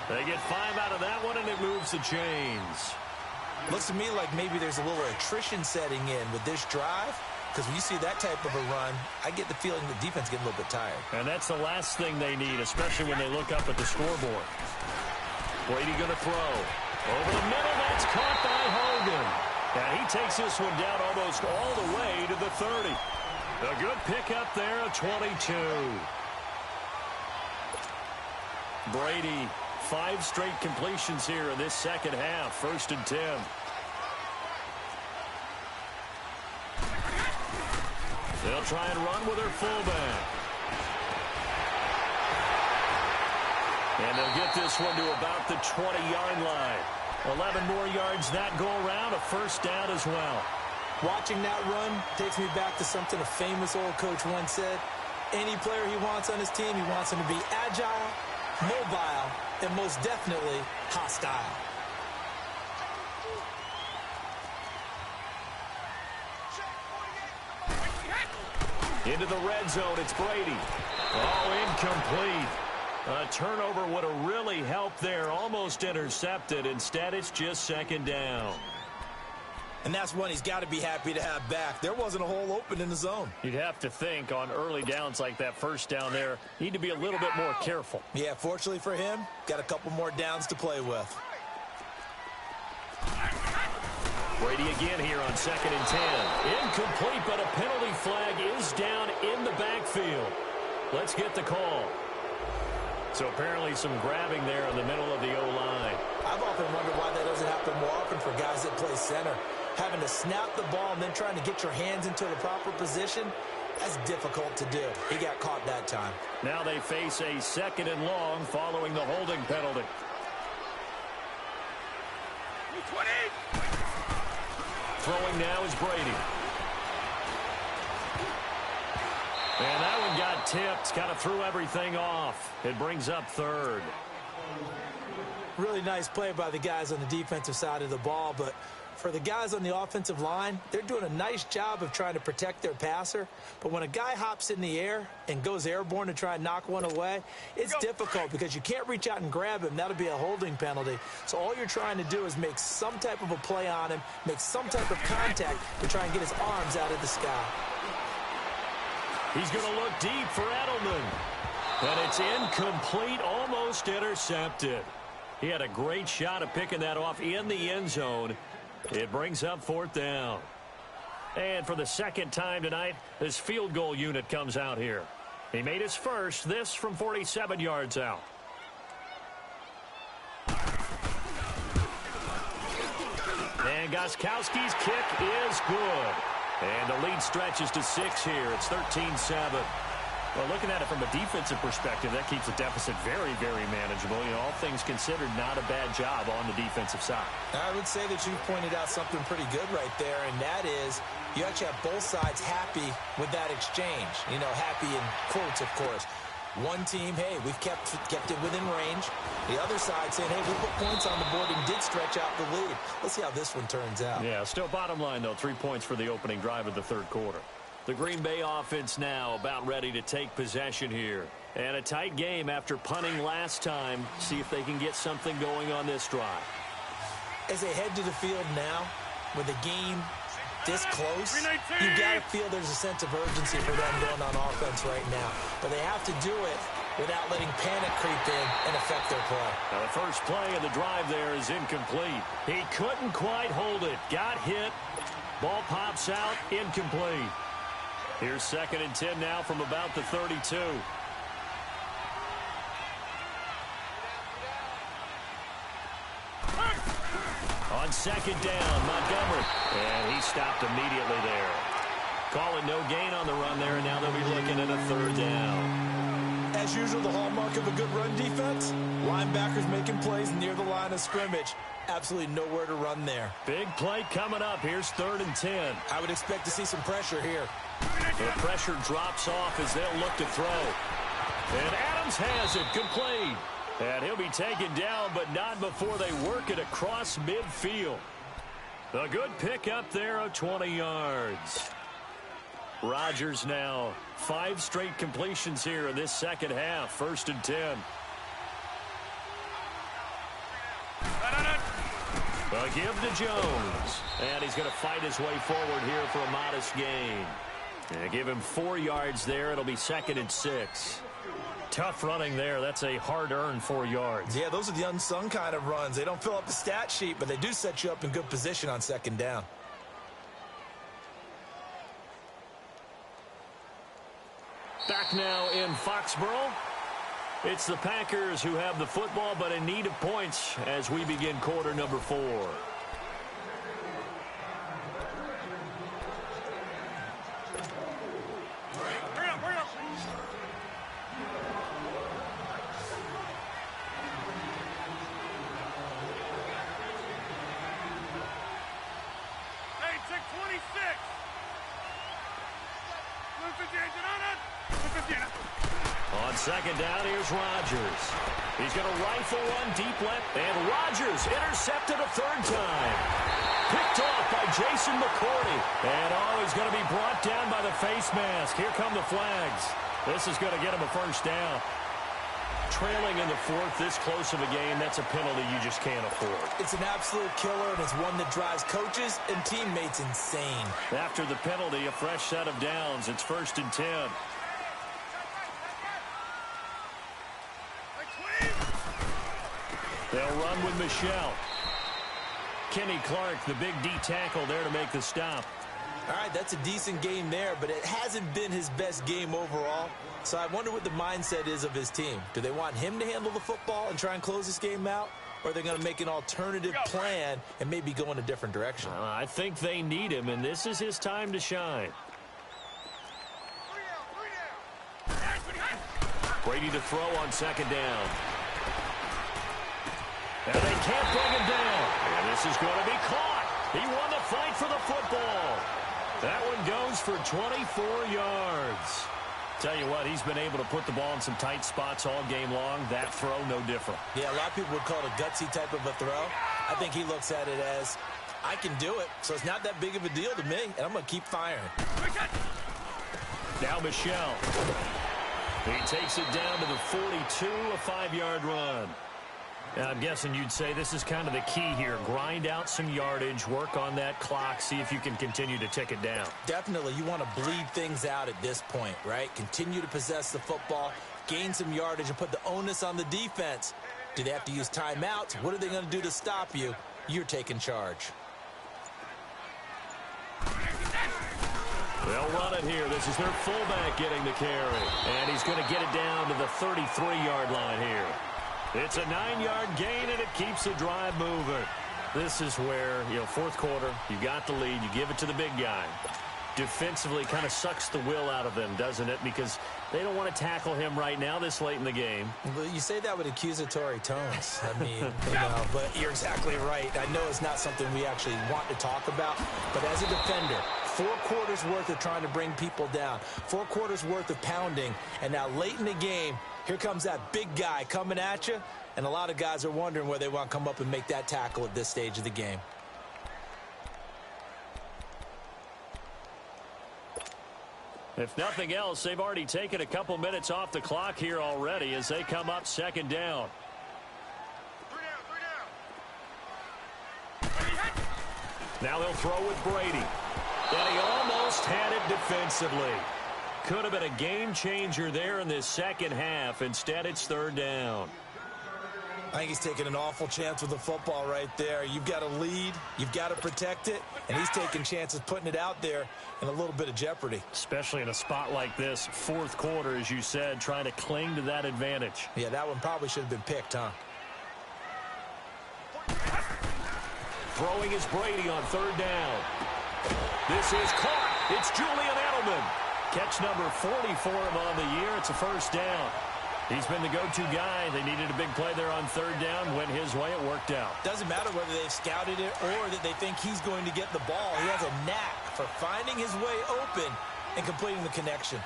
S3: They get 5 out of that one, and it moves the chains.
S4: Looks to me like maybe there's a little attrition setting in with this drive, because when you see that type of a run, I get the feeling the defense getting a little bit tired.
S3: And that's the last thing they need, especially when they look up at the scoreboard. Brady going to throw. Over the middle, that's caught by Hogan. And he takes this one down almost all the way to the 30. A good pickup there, a 22. Brady, 5 straight completions here in this second half. 1st and 10. They'll try and run with their fullback. And they'll get this one to about the 20-yard line. 11 more yards that go around, a 1st down as well.
S4: Watching that run takes me back to something a famous old coach once said. Any player he wants on his team, he wants him to be agile, mobile, and most definitely hostile.
S3: Into the red zone, it's Brady. Oh, incomplete. A turnover would have really helped there, almost intercepted. Instead, it's just 2nd down.
S4: And that's one he's got to be happy to have back. There wasn't a hole open in the zone.
S3: You'd have to think on early downs like that 1st down there, need to be a little bit more careful.
S4: Yeah, fortunately for him, got a couple more downs to play with.
S3: Brady again here on 2nd and 10. Incomplete, but a penalty flag is down in the backfield. Let's get the call. So apparently some grabbing there in the middle of the O-line.
S4: I've often wondered why that doesn't happen more often for guys that play center. Having to snap the ball and then trying to get your hands into the proper position, that's difficult to do. He got caught that time.
S3: Now they face a 2nd and long following the holding penalty.
S5: 20.
S3: Throwing now is Brady. And that one got tipped, kind of threw everything off. It brings up 3rd.
S4: Really nice play by the guys on the defensive side of the ball, but for the guys on the offensive line, they're doing a nice job of trying to protect their passer. But when a guy hops in the air and goes airborne to try and knock one away, it's difficult because you can't reach out and grab him. That'll be a holding penalty. So all you're trying to do is make some type of a play on him, make some type of contact to try and get his arms out of the sky.
S3: He's going to look deep for Edelman. But it's incomplete, almost intercepted. He had a great shot of picking that off in the end zone. It brings up 4th down. And for the 2nd time tonight, this field goal unit comes out here. He made his first, this from 47 yards out. And Gostkowski's kick is good. And the lead stretches to 6 here. It's 13-7. Well, looking at it from a defensive perspective, that keeps the deficit very, very manageable. You know, all things considered, not a bad job on the defensive side.
S4: I would say that you pointed out something pretty good right there, and that is you actually have both sides happy with that exchange. You know, happy in quotes, of course. One team, hey, we've kept it within range. The other side saying, hey, we put points on the board and did stretch out the lead. Let's see how this one turns out.
S3: Yeah, still bottom line, though, 3 points for the opening drive of the third quarter. The Green Bay offense now about ready to take possession here. And a tight game after punting last time. See if they can get something going on this drive.
S4: As they head to the field now, with the game this close, you got to feel there's a sense of urgency for them going on offense right now. But they have to do it without letting panic creep in and affect their play.
S3: Now the first play of the drive there is incomplete. He couldn't quite hold it. Got hit. Ball pops out. Incomplete. Here's 2nd and 10 now from about the 32. On 2nd down, Montgomery. And he stopped immediately there. Call it no gain on the run there, and now they'll be looking at a 3rd down.
S4: As usual, the hallmark of a good run defense, linebackers making plays near the line of scrimmage. Absolutely nowhere to run there.
S3: Big play coming up. Here's 3rd and 10.
S4: I would expect to see some pressure here.
S3: The pressure drops off as they'll look to throw. And Adams has it complete. And he'll be taken down, but not before they work it across midfield. A good pick up there of 20 yards. Rodgers now 5 straight completions here in this second half. 1st and 10. A give to Jones. And he's going to fight his way forward here for a modest gain. And give him 4 yards there. It'll be 2nd and 6. Tough running there. That's a hard-earned 4 yards.
S4: Yeah, those are the unsung kind of runs. They don't fill up the stat sheet, but they do set you up in good position on 2nd down.
S3: Back now in Foxborough. It's the Packers who have the football, but in need of points as we begin quarter number 4. On 2nd down, here's Rodgers. He's going to rifle one deep left, and Rodgers intercepted a 3rd time. Picked off by Jason McCourty. And he's going to be brought down by the face mask. Here come the flags. This is going to get him a 1st down. Trailing in the 4th, this close of a game, that's a penalty you just can't afford.
S4: It's an absolute killer, and it's one that drives coaches and teammates insane.
S3: After the penalty, a fresh set of downs. It's 1st and 10. They'll run with Michelle. Kenny Clark, the big D tackle there to make the stop.
S4: All right, that's a decent game there, but it hasn't been his best game overall. So I wonder what the mindset is of his team. Do they want him to handle the football and try and close this game out? Or are they going to make an alternative plan and maybe go in a different direction?
S3: I think they need him, and this is his time to shine. Brady to throw on 2nd down. And they can't bring him down. And this is going to be caught. He won the fight for the football. That one goes for 24 yards. Tell you what, he's been able to put the ball in some tight spots all game long. That throw, no different.
S4: Yeah, a lot of people would call it a gutsy type of a throw. I think he looks at it as, I can do it, so it's not that big of a deal to me, and I'm going to keep firing.
S3: Now Michelle. He takes it down to the 42, a 5-yard run. I'm guessing you'd say this is kind of the key here. Grind out some yardage, work on that clock, see if you can continue to tick it down.
S4: Definitely. You want to bleed things out at this point, right? Continue to possess the football, gain some yardage, and put the onus on the defense. Do they have to use timeouts? What are they going to do to stop you? You're taking charge.
S3: They'll run it here. This is their fullback getting the carry. And he's going to get it down to the 33-yard line here. It's a 9-yard gain, and it keeps the drive moving. This is where, fourth quarter, you got the lead, you give it to the big guy. Defensively kind of sucks the will out of them, doesn't it? Because they don't want to tackle him right now this late in the game.
S4: Well, you say that with accusatory tones. I mean, but you're exactly right. I know it's not something we actually want to talk about, but as a defender, 4 quarters worth of trying to bring people down, 4 quarters worth of pounding, and now late in the game, here comes that big guy coming at you, and a lot of guys are wondering where they want to come up and make that tackle at this stage of the game.
S3: If nothing else, they've already taken a couple minutes off the clock here already as they come up second down. Now they'll throw with Brady. And he almost had it defensively. Could have been a game changer there in this second half. Instead, it's third down.
S4: I think he's taking an awful chance with the football right there. You've got to lead, you've got to protect it, and he's taking chances putting it out there in a little bit of jeopardy.
S3: Especially in a spot like this, fourth quarter, as you said, trying to cling to that advantage.
S4: Yeah, that one probably should have been picked, huh?
S3: Throwing is Brady on third down. This is caught. It's Julian Edelman. Catch number 40 for him on the year. It's a first down. He's been the go-to guy. They needed a big play there on third down. Went his way. It worked out.
S4: Doesn't matter whether they've scouted it or that they think he's going to get the ball. He has a knack for finding his way open and completing the connection.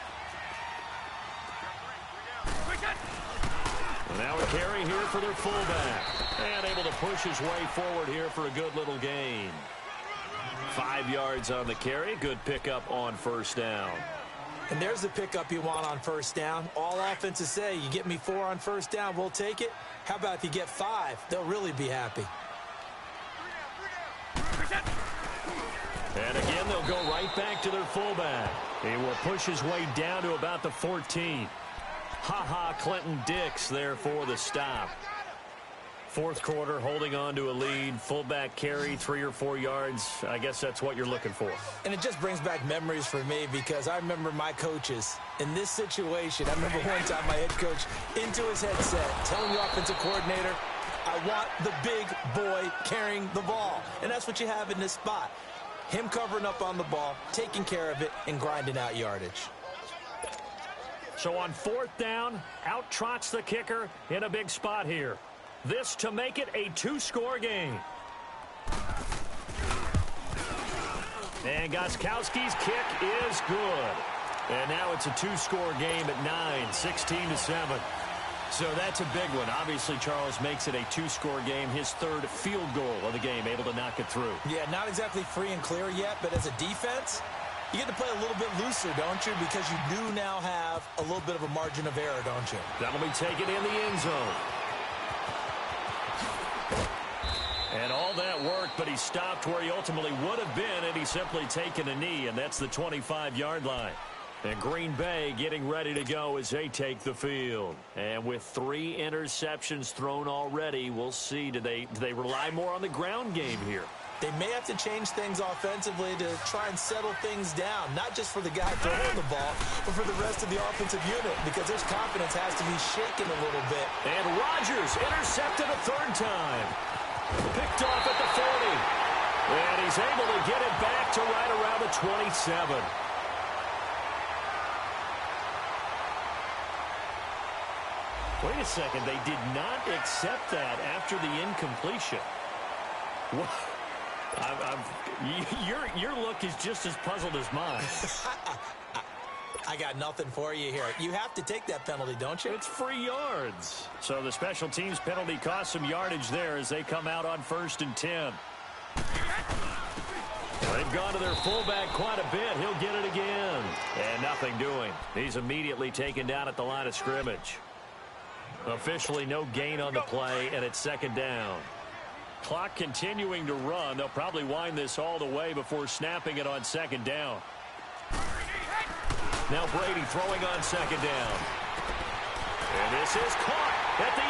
S3: Now a carry here for their fullback. And able to push his way forward here for a good little gain. 5 yards on the carry. Good pickup on first down.
S4: And there's the pickup you want on first down. All offenses say, you get me 4 on first down, we'll take it. How about if you get 5? They'll really be happy.
S3: And again, they'll go right back to their fullback. He will push his way down to about the 14. Ha-ha, Clinton Dix there for the stop. Fourth quarter, holding on to a lead. Fullback carry, 3 or 4 yards. I guess that's what you're looking for.
S4: And it just brings back memories for me because I remember my coaches in this situation. I remember one time my head coach into his headset telling the offensive coordinator, I want the big boy carrying the ball. And that's what you have in this spot. Him covering up on the ball, taking care of it, and grinding out yardage.
S3: So on fourth down, out trots the kicker in a big spot here. This to make it a 2-score game. And Gostkowski's kick is good. And now it's a 2-score game at 9, 16-7. So that's a big one. Obviously, Charles makes it a 2-score game. His third field goal of the game, able to knock it through.
S4: Yeah, not exactly free and clear yet, but as a defense, you get to play a little bit looser, don't you? Because you do now have a little bit of a margin of error, don't you?
S3: That'll be taken in the end zone. And all that worked, but he stopped where he ultimately would have been, and he's simply taken a knee, and that's the 25-yard line. And Green Bay getting ready to go as they take the field. And with 3 interceptions thrown already, we'll see. Do they rely more on the ground game here?
S4: They may have to change things offensively to try and settle things down, not just for the guy throwing the ball, but for the rest of the offensive unit, because his confidence has to be shaken a little bit.
S3: And Rodgers intercepted a third time. Picked off at the 40. And he's able to get it back to right around the 27. Wait a second. They did not accept that after the incompletion. Your look is just as puzzled as mine.
S4: I got nothing for you here. You have to take that penalty, don't you?
S3: It's free yards. So the special teams penalty cost some yardage there as they come out on 1st and 10. They've gone to their fullback quite a bit. He'll get it again. And nothing doing. He's immediately taken down at the line of scrimmage. Officially no gain on the play, and it's second down. Clock continuing to run. They'll probably wind this all the way before snapping it on second down. Now Brady throwing on second down. And this is caught at the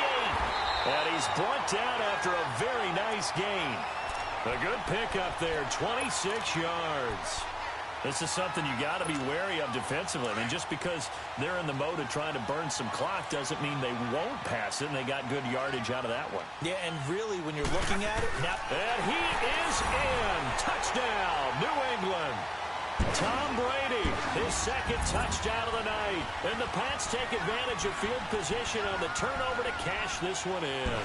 S3: 8. And he's brought down after a very nice gain. A good pickup there, 26 yards. This is something you got to be wary of defensively. I mean, just because they're in the mode of trying to burn some clock doesn't mean they won't pass it, and they got good yardage out of that one.
S4: Yeah, and really, when you're looking at it, now...
S3: And he is in. Touchdown, New England. Tom Brady, his second touchdown of the night. And the Pats take advantage of field position on the turnover to cash this one in.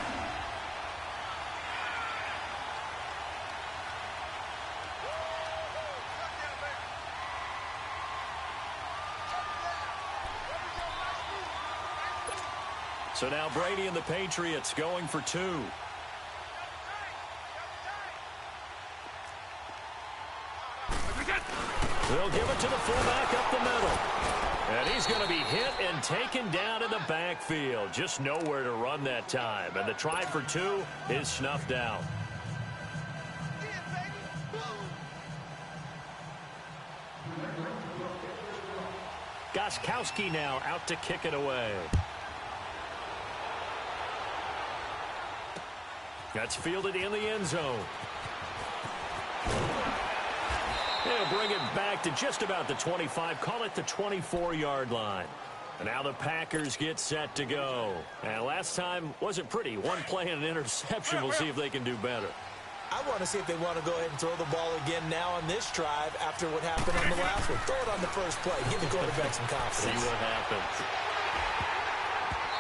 S3: So now Brady and the Patriots going for 2. They'll give it to the fullback up the middle. And he's going to be hit and taken down in the backfield. Just nowhere to run that time. And the try for 2 is snuffed out. Gostkowski now out to kick it away. That's fielded in the end zone. They'll bring it back to just about the 25. Call it the 24-yard line. And now the Packers get set to go. And last time wasn't pretty. One play and an interception. We'll see if they can do better.
S4: I want to see if they want to go ahead and throw the ball again now on this drive after what happened on the last one. Throw it on the first play. Give the quarterback some confidence.
S3: See what happens.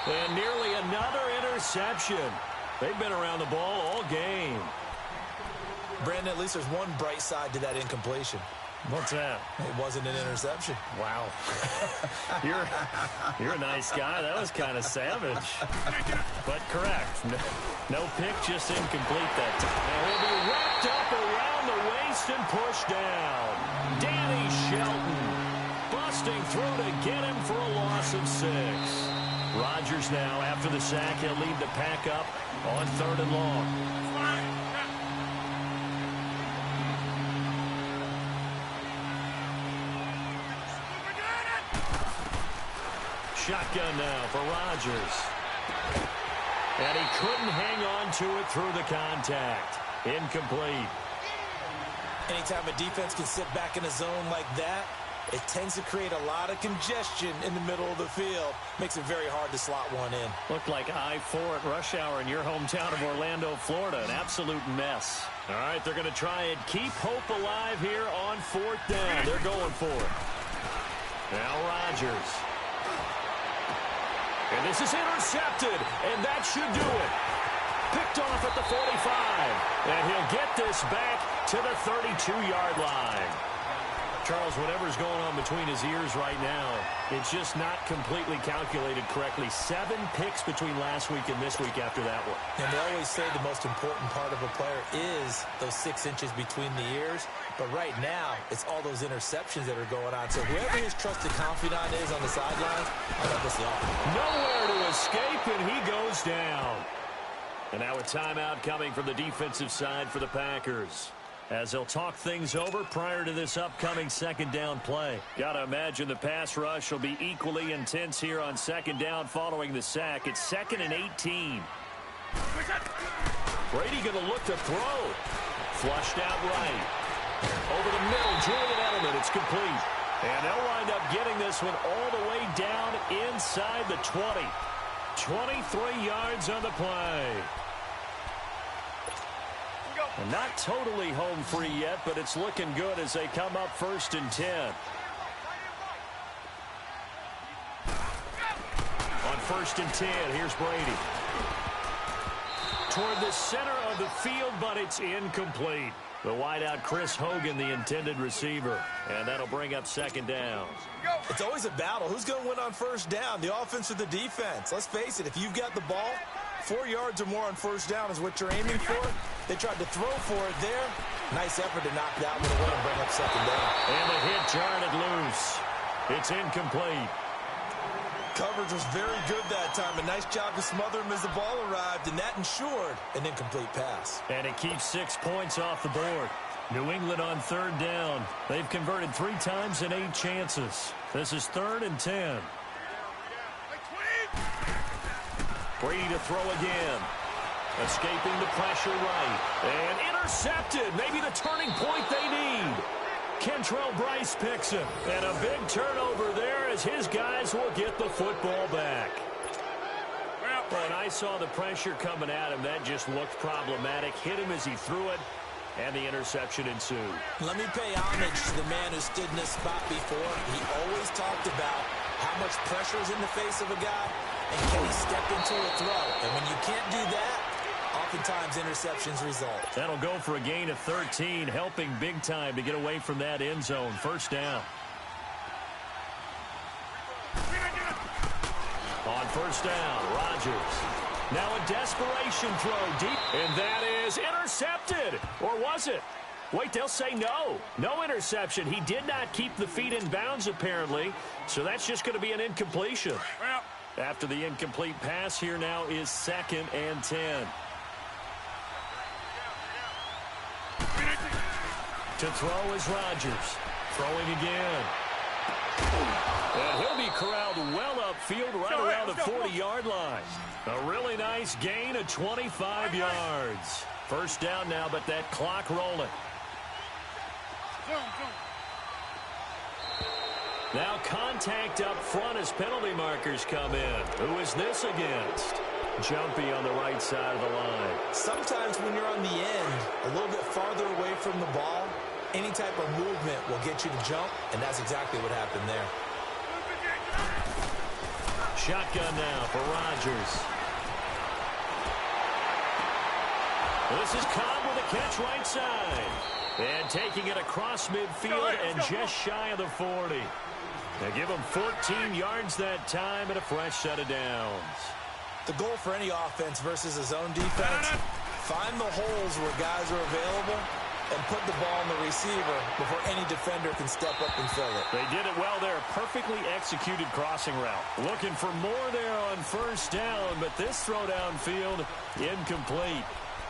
S3: And nearly another interception. They've been around the ball all game.
S4: Brandon, at least there's one bright side to that incompletion.
S3: What's that?
S4: It wasn't an interception.
S3: Wow. You're a nice guy. That was kind of savage. But correct. No pick, just incomplete that time. And he'll be wrapped up around the waist and pushed down. Danny Shelton busting through to get him for a loss of 6. Rodgers now, after the sack, he'll lead the pack up on 3rd and long. Shotgun now for Rodgers. And he couldn't hang on to it through the contact. Incomplete.
S4: Anytime a defense can sit back in a zone like that, it tends to create a lot of congestion in the middle of the field. Makes it very hard to slot one in.
S3: Looked like I-4 at rush hour in your hometown of Orlando, Florida. An absolute mess. All right, they're going to try and keep hope alive here on 4th down. They're going for it. Now Rodgers. And this is intercepted, and that should do it. Picked off at the 45, and he'll get this back to the 32-yard line. Charles, whatever's going on between his ears right now, it's just not completely calculated correctly. 7 picks between last week and this week after that one.
S4: And they always say the most important part of a player is those 6 inches between the ears. But right now, it's all those interceptions that are going on. So whoever his trusted confidant is on the sidelines, I love this offense.
S3: Nowhere to escape, and he goes down. And now a timeout coming from the defensive side for the Packers, as they'll talk things over prior to this upcoming 2nd down play. Gotta imagine the pass rush will be equally intense here on 2nd down following the sack. It's 2nd and 18. Brady gonna look to throw. Flushed out right. Over the middle, Julian Edelman, it's complete. And they'll wind up getting this one all the way down inside the 20. 23 yards on the play. And not totally home free yet, but it's looking good as they come up 1st and 10. On 1st and 10, here's Brady. Toward the center of the field, but it's incomplete. The wideout, Chris Hogan, the intended receiver. And that'll bring up 2nd down.
S4: It's always a battle. Who's going to win on 1st down, the offense or the defense? Let's face it, if you've got the ball, 4 yards or more on 1st down is what you're aiming for. They tried to throw for it there. Nice effort to knock that one away and bring up 2nd down.
S3: And the hit jarred it loose. It's incomplete.
S4: Coverage was very good that time. A nice job to smother him as the ball arrived, and that ensured an incomplete pass.
S3: And it keeps 6 points off the board. New England on 3rd down. They've converted 3 times in 8 chances. This is 3rd and 10. Brady to throw again. Escaping the pressure right. And intercepted. Maybe the turning point they need. Kentrell Bryce picks it. And a big turnover there as his guys will get the football back. When I saw the pressure coming at him, that just looked problematic. Hit him as he threw it, and the interception ensued.
S4: Let me pay homage to the man who stood in this spot before. He always talked about how much pressure is in the face of a guy, and can he step into a throw. And when you can't do that, oftentimes interceptions result.
S3: That'll go for a gain of 13, helping big time to get away from that end zone. 1st down. On first down. Rodgers. Now a desperation throw deep, and that is intercepted. Or was it? Wait, they'll say no. No interception. He did not keep the feet in bounds, apparently, so that's just going to be an incompletion. After the incomplete pass, here now is 2nd and 10. To throw is Rodgers. Throwing again. And he'll be corralled well upfield right around the 40-yard line. A really nice gain of 25 yards. First down now, but that clock rolling. Now contact up front as penalty markers come in. Who is this against? Jumpy on the right side of the line.
S4: Sometimes when you're on the end, a little bit farther away from the ball, any type of movement will get you to jump, and that's exactly what happened there.
S3: Shotgun now for Rodgers. This is Cobb with a catch right side. And taking it across midfield and just shy of the 40. They give him 14 yards that time and a fresh set of downs.
S4: The goal for any offense versus a zone defense, find the holes where guys are available and put the ball on the receiver before any defender can step up and fill it.
S3: They did it well there. Perfectly executed crossing route. Looking for more there on first down, but this throw downfield, incomplete.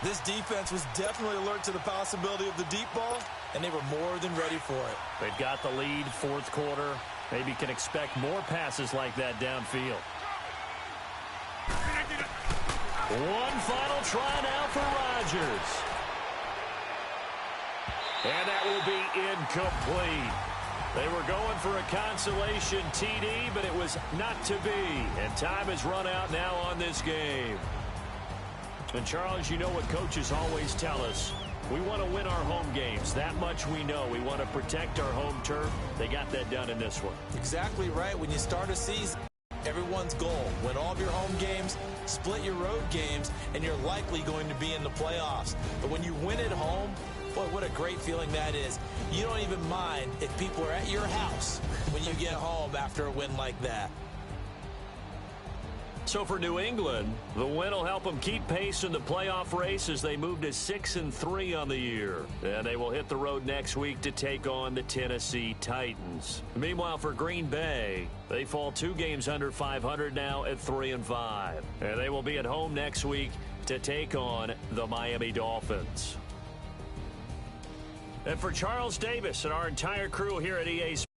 S4: This defense was definitely alert to the possibility of the deep ball, and they were more than ready for it.
S3: They've got the lead, fourth quarter. Maybe can expect more passes like that downfield. One final try now for Rodgers. And that will be incomplete. They were going for a consolation TD, but it was not to be. And time has run out now on this game. And, Charles, you know what coaches always tell us. We want to win our home games. That much we know. We want to protect our home turf. They got that done in this one.
S4: Exactly right. When you start a season, everyone's goal, win all of your home games, split your road games, and you're likely going to be in the playoffs. But when you win at home, boy, what a great feeling that is. You don't even mind if people are at your house when you get home after a win like that.
S3: So for New England, the win will help them keep pace in the playoff race as they move to 6-3 on the year. And they will hit the road next week to take on the Tennessee Titans. Meanwhile, for Green Bay, they fall 2 games under 500 now at 3-5. And they will be at home next week to take on the Miami Dolphins. And for Charles Davis and our entire crew here at EA Sports,